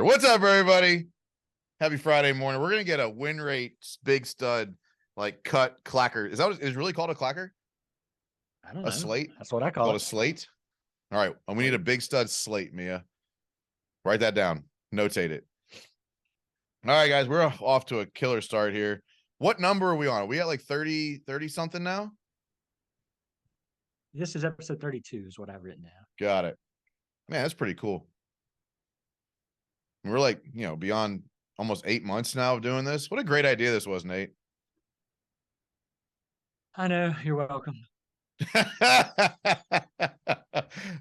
What's up, everybody? Happy Friday morning. We're gonna get a WinRate big stud like cut clacker. Is that what is really called a clacker? I don't know. A slate? That's what I It's call called it. a slate. All right, and we need a big stud slate, Mia. Write that down. Notate it. All right, guys, we're off to a killer start here. What number are we on? Are we at like 30 something now? This is episode 32 is what I've written down. Got it. Man, that's pretty cool. We're like, beyond almost 8 months now of doing this. What a great idea this was, Nate. I know. You're welcome. All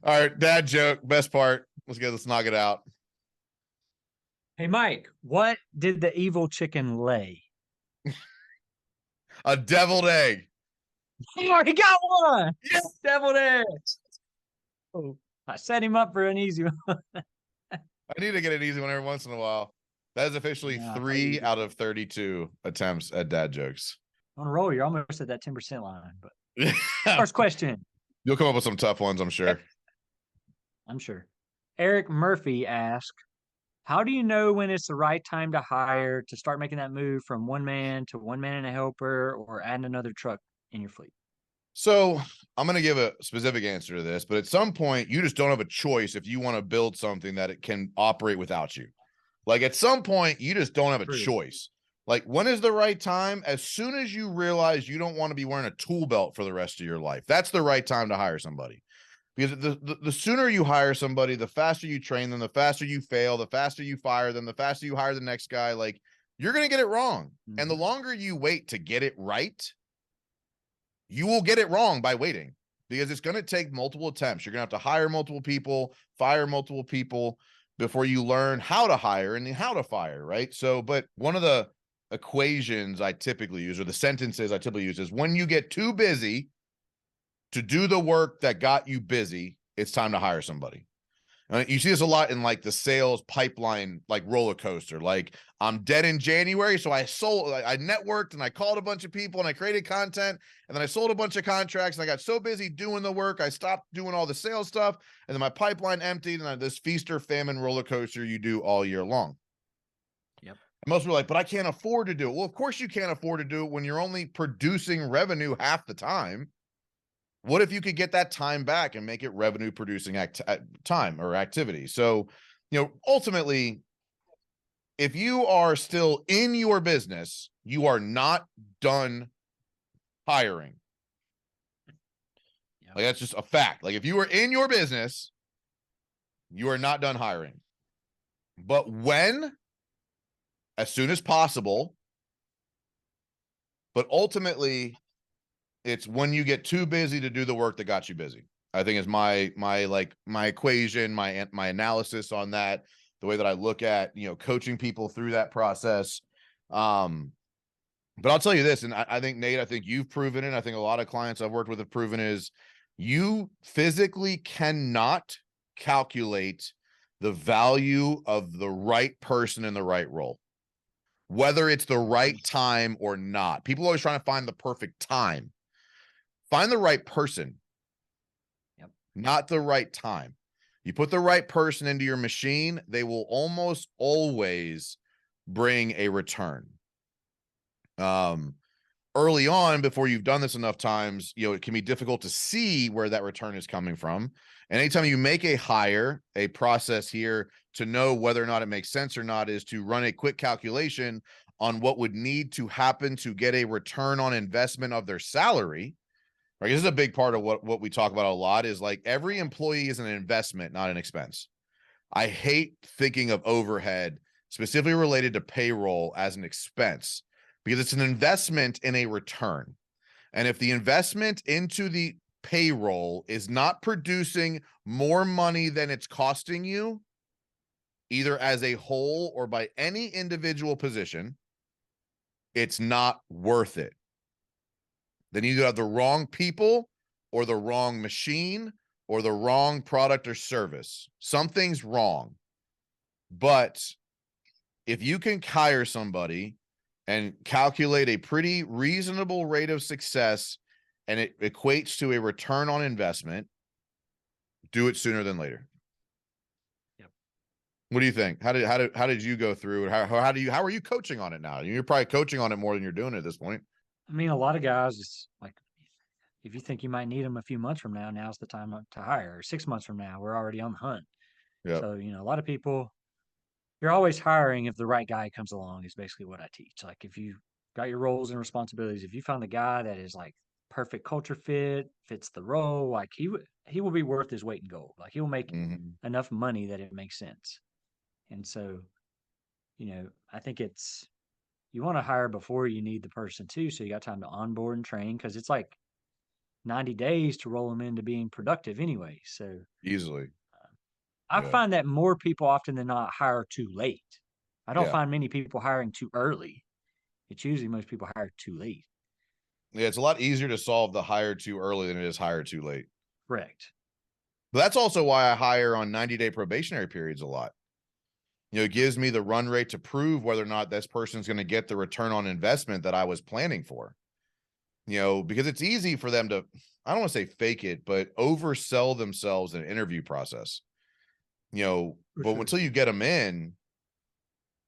right, dad joke, best part. Let's knock it out. Hey, Mike, what did the evil chicken lay? A deviled egg. Oh, he got one. Yes. Deviled egg. Oh, I set him up for an easy one. I need to get an easy one every once in a while. That is officially 3 out of 32 attempts at dad jokes. On a roll, you're almost at that 10% line. But first question. You'll come up with some tough ones, I'm sure. I'm sure. Eric Murphy asked, how do you know when it's the right time to hire, to start making that move from one man to one man and a helper, or adding another truck in your fleet? So I'm going to give a specific answer to this, but at some point you just don't have a choice if you want to build something that it can operate without you. Like at some point you just don't have a choice. Like when is the right time? As soon as you realize you don't want to be wearing a tool belt for the rest of your life, that's the right time to hire somebody. Because the sooner you hire somebody, the faster you train them, the faster you fail, the faster you fire them, the faster you hire the next guy. Like you're going to get it wrong. Mm-hmm. And the longer you wait to get it right, you will get it wrong by waiting, because it's going to take multiple attempts. You're going to have to hire multiple people, fire multiple people before you learn how to hire and how to fire, right? So, but one of the equations I typically use, or the sentences I typically use, is when you get too busy to do the work that got you busy, it's time to hire somebody. You see this a lot in like the sales pipeline, like roller coaster. Like I'm dead in January, so I networked and I called a bunch of people and I created content, and then I sold a bunch of contracts, and I got so busy doing the work, I stopped doing all the sales stuff, and then my pipeline emptied, and this feast or famine roller coaster you do all year long. Yep. And most people are like, but I can't afford to do it. Well, of course you can't afford to do it when you're only producing revenue half the time. What if you could get that time back and make it revenue producing time or activity? So, ultimately, if you are still in your business, you are not done hiring. Yep. Like that's just a fact. Like if you are in your business, you are not done hiring. But when? As soon as possible. But ultimately, it's when you get too busy to do the work that got you busy. I think is my equation, my analysis on that, the way that I look at, coaching people through that process. But I'll tell you this, and I think, Nate, I think you've proven it. I think a lot of clients I've worked with have proven is you physically cannot calculate the value of the right person in the right role, whether it's the right time or not. People are always trying to find the perfect time. Find the right person, not the right time. You put the right person into your machine, they will almost always bring a return. Early on, before you've done this enough times, it can be difficult to see where that return is coming from. And anytime you make a hire, a process here to know whether or not it makes sense or not is to run a quick calculation on what would need to happen to get a return on investment of their salary. Right, this is a big part of what we talk about a lot, is like every employee is an investment, not an expense. I hate thinking of overhead specifically related to payroll as an expense, because it's an investment in a return. And if the investment into the payroll is not producing more money than it's costing you, either as a whole or by any individual position, it's not worth it. Then you either have the wrong people or the wrong machine or the wrong product or service. Something's wrong. But if you can hire somebody and calculate a pretty reasonable rate of success and it equates to a return on investment, do it sooner than later. Yep. What do you think? How did you go through it? How are you coaching on it now? You're probably coaching on it more than you're doing it at this point. I mean, a lot of guys, it's like, if you think you might need them a few months from now, now's the time to hire. Or 6 months from now, we're already on the hunt. Yeah. So, a lot of people, you're always hiring if the right guy comes along, is basically what I teach. Like, if you got your roles and responsibilities, if you find the guy that is like perfect culture fit, fits the role, like he will be worth his weight in gold. Like, he will make enough money that it makes sense. And so, I think you want to hire before you need the person too, so you got time to onboard and train, because it's like 90 days to roll them into being productive anyway. So Easily. I Yeah. find that more people often than not hire too late. I don't Yeah. find many people hiring too early. It's usually most people hire too late. Yeah, it's a lot easier to solve the hire too early than it is hire too late. Correct. But that's also why I hire on 90-day probationary periods a lot. It gives me the run rate to prove whether or not this person's going to get the return on investment that I was planning for. Because it's easy for them to, I don't want to say fake it, but oversell themselves in an interview process. But sure. Until you get them in,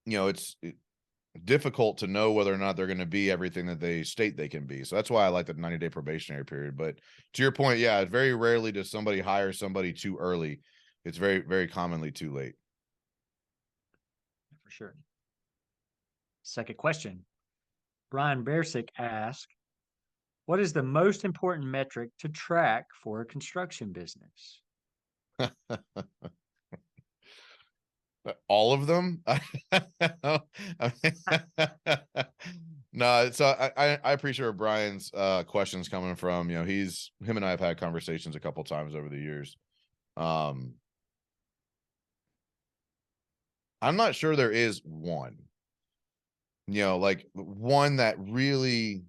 it's difficult to know whether or not they're going to be everything that they state they can be. So that's why I like the 90-day probationary period. But to your point, yeah, very rarely does somebody hire somebody too early. It's very, very commonly too late. For sure. Second question. Brian Bersick asked, what is the most important metric to track for a construction business? All of them. No, so I appreciate where Brian's questions coming from. Him and I have had conversations a couple times over the years. I'm not sure there is one, like one that really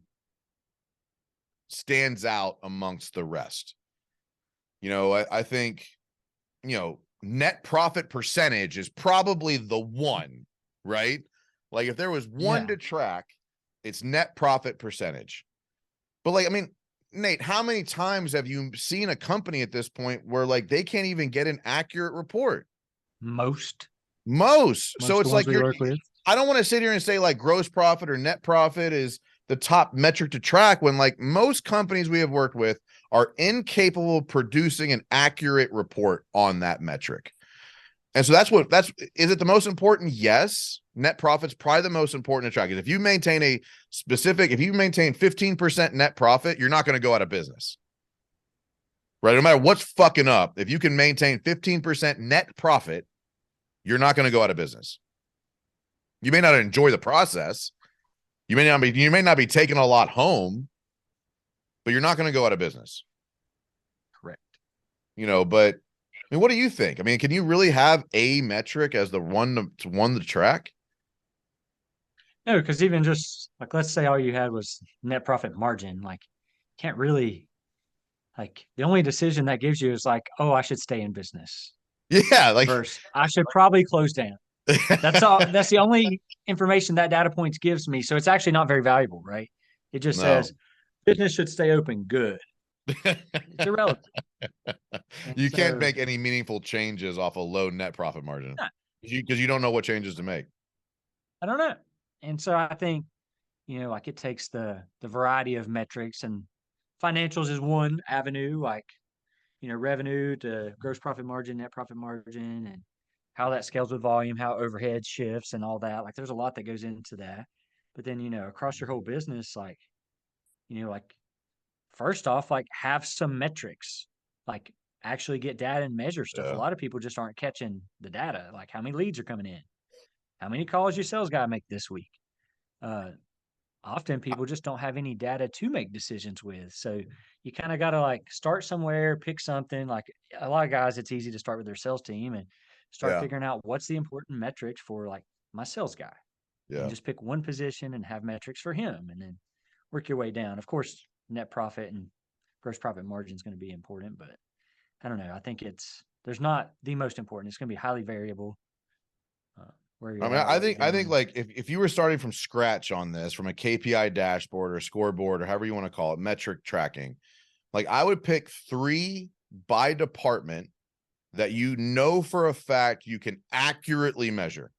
stands out amongst the rest. I think, net profit percentage is probably the one, right? Like if there was one to track, it's net profit percentage. But like, I mean, Nate, how many times have you seen a company at this point where like they can't even get an accurate report? Most. So it's like I don't want to sit here and say like gross profit or net profit is the top metric to track when like most companies we have worked with are incapable of producing an accurate report on that metric. And so is it the most important? Yes. Net profit's probably the most important to track. If you maintain 15% net profit, you're not going to go out of business. Right? No matter what's fucking up, if you can maintain 15% net profit, you're not going to go out of business. You may not enjoy the process. You may not be taking a lot home, but you're not going to go out of business. Correct. But I mean, what do you think? I mean, can you really have a metric as the one to track? No, because even just like, let's say all you had was net profit margin, like can't really, like the only decision that gives you is like, oh, I should stay in business. Yeah. Like versus I should probably close down. That's all. That's the only information that data points gives me. So it's actually not very valuable, right? It just says business should stay open. Good. It's irrelevant. You can't make any meaningful changes off a low net profit margin because you don't know what changes to make. I don't know. And so I think, like it takes the variety of metrics, and financials is one avenue, like, revenue to gross profit margin, net profit margin, and how that scales with volume, how overhead shifts and all that. Like there's a lot that goes into that. But then, across your whole business, like, like first off, like have some metrics, like actually get data and measure stuff. A lot of people just aren't catching the data, like how many leads are coming in, how many calls your sales guy make this week. Often people just don't have any data to make decisions with. So you kind of got to like start somewhere, pick something. Like a lot of guys, it's easy to start with their sales team and start figuring out what's the important metrics for like my sales guy. And just pick one position and have metrics for him, and then work your way down. Of course, net profit and gross profit margin is going to be important, but I don't know. I think there's not the most important. It's going to be highly variable. I think like if you were starting from scratch on this, from a KPI dashboard or scoreboard or however you want to call it, metric tracking, like I would pick 3 by department that you know for a fact you can accurately measure.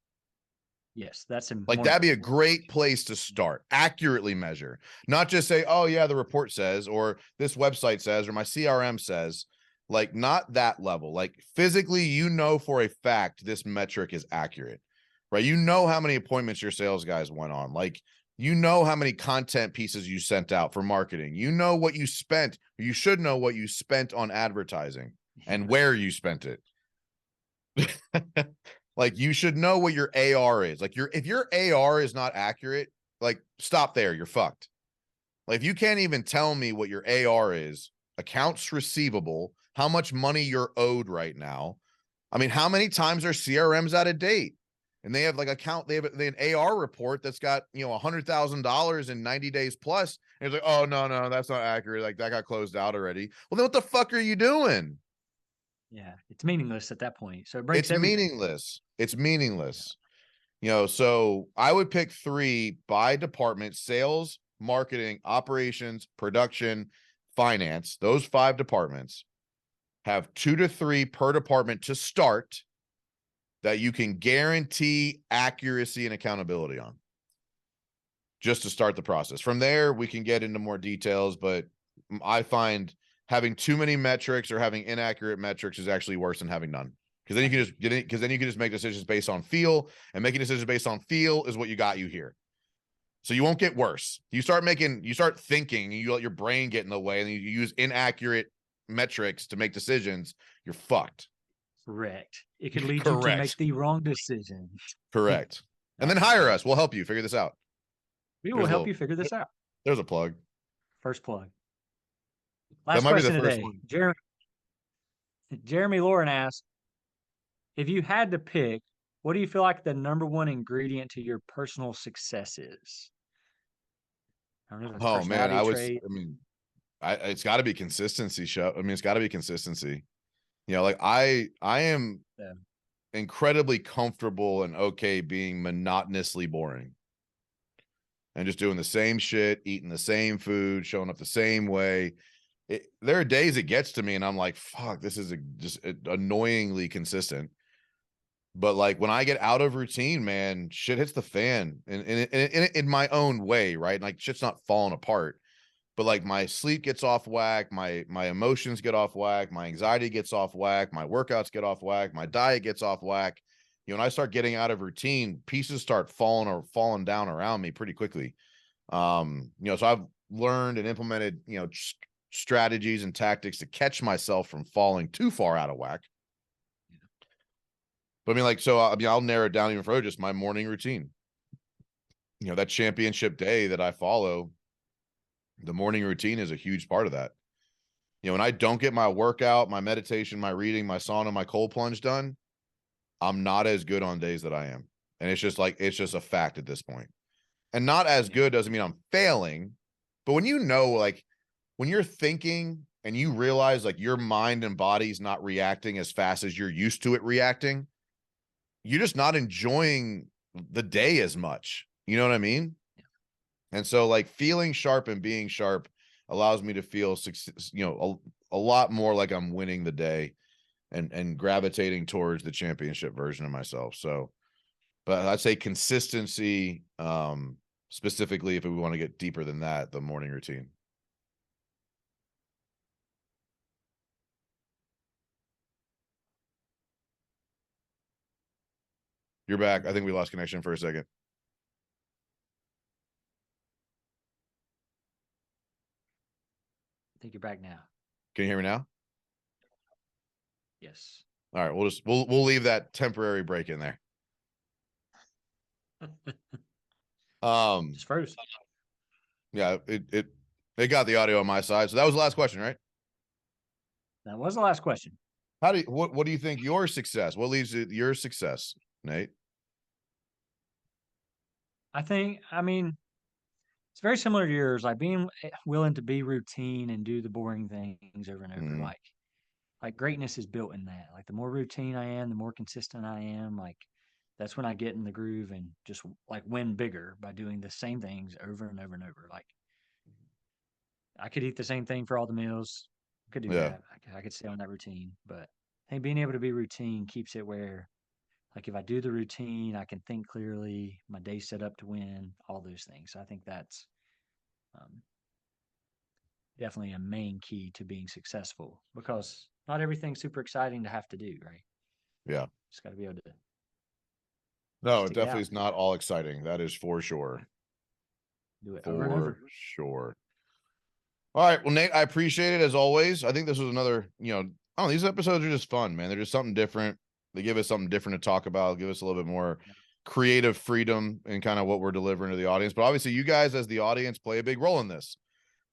Yes, that's like that'd be a great place to start. Accurately measure, not just say, oh yeah, the report says, or this website says, or my CRM says. Like, not that level. Like, physically, you know for a fact this metric is accurate, right? You know how many appointments your sales guys went on. Like, you know how many content pieces you sent out for marketing. You know what you spent. You should know what you spent on advertising and where you spent it. Like, you should know what your AR is. Like, if your AR is not accurate, like, stop there. You're fucked. Like, if you can't even tell me what your AR is, accounts receivable, how much money you're owed right now. I mean, how many times are CRMs out of date? And they have like they have an AR report that's got, $100,000 in 90 days plus. And it's like, oh, no, that's not accurate. Like, that got closed out already. Well, then what the fuck are you doing? Yeah, it's meaningless at that point. So it breaks It's everything. meaningless. It's meaningless. So I would pick 3 by department: sales, marketing, operations, production, finance. Those 5 departments have 2 to 3 per department to start that you can guarantee accuracy and accountability on, just to start the process. From there, we can get into more details, but I find having too many metrics or having inaccurate metrics is actually worse than having none. Because then you can just get it, because then you can just make decisions based on feel, and making decisions based on feel is what got you here. So you won't get worse. You start thinking, you let your brain get in the way, and you use inaccurate metrics to make decisions, you're fucked. Correct. It could lead you to make the wrong decision. Correct. And then hire us. We'll help you figure this out. We will help you figure this out. There's a plug. First plug. Last question today. Jeremy Lauren asked, if you had to pick, what do you feel like the number one ingredient to your personal success is? I don't know if it's personality trait. It's got to be consistency. It's got to be consistency. Like, I am incredibly comfortable and okay being monotonously boring and just doing the same shit, eating the same food, showing up the same way. There are days it gets to me and I'm like, fuck, this is just annoyingly consistent. But like, when I get out of routine, man, shit hits the fan in my own way, right? Like, shit's not falling apart, but like, my sleep gets off whack, my emotions get off whack, my anxiety gets off whack, my workouts get off whack, my diet gets off whack. When I start getting out of routine, pieces start falling down around me pretty quickly. So I've learned and implemented, strategies and tactics to catch myself from falling too far out of whack. But I'll narrow it down even further. Just my morning routine. That championship day that I follow, the morning routine is a huge part of that. When I don't get my workout, my meditation, my reading, my sauna, my cold plunge done, I'm not as good on days that I am. And it's just a fact at this point. And not as good doesn't mean I'm failing. But when when you're thinking and you realize like your mind and body's not reacting as fast as you're used to it reacting, you're just not enjoying the day as much. You know what I mean? Yeah. And so like, feeling sharp and being sharp allows me to feel, a lot more like I'm winning the day and gravitating towards the championship version of myself. So, but I'd say consistency, specifically, if we want to get deeper than that, the morning routine. You're back. I think we lost connection for a second. I think you're back now. Can you hear me now? Yes. All right. We'll leave that temporary break in there. Just froze. Yeah, it got the audio on my side. So that was the last question, right? That was the last question. What do you think your success? What leads to your success, Nate? It's very similar to yours, like being willing to be routine and do the boring things over and over. Like greatness is built in that. Like, the more routine I am, the more consistent I am. Like, that's when I get in the groove and just like win bigger by doing the same things over and over and over. Like, I could eat the same thing for all the meals. I could do that. I could stay on that routine, but think being able to be routine keeps it where, like, if I do the routine, I can think clearly, my day's set up to win, all those things. So I think that's um, definitely a main key to being successful, because not everything's super exciting to have to do, right? Yeah. Just got to be able to No, it stick it definitely out, is not all exciting. That is for sure. do it over and For over. sure. All right. Well, Nate, I appreciate it as always. I think this was another, I don't know, these episodes are just fun, man. They're just something different. They give us something different to talk about, give us a little bit more creative freedom in kind of what we're delivering to the audience. But obviously, you guys as the audience play a big role in this.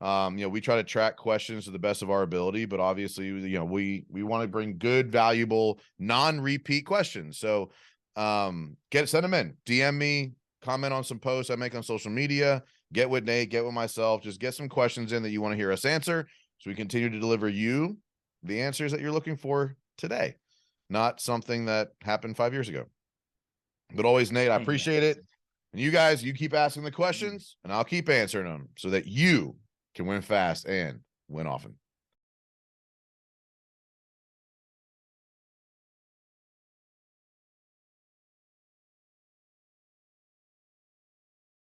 We try to track questions to the best of our ability, but obviously, we want to bring good, valuable, non-repeat questions. So send them in, DM me, comment on some posts I make on social media, get with Nate, get with myself, just get some questions in that you want to hear us answer, so we continue to deliver you the answers that you're looking for today, not something that happened 5 years ago. But always, Nate, I appreciate it. And you guys, you keep asking the questions and I'll keep answering them so that you can win fast and win often.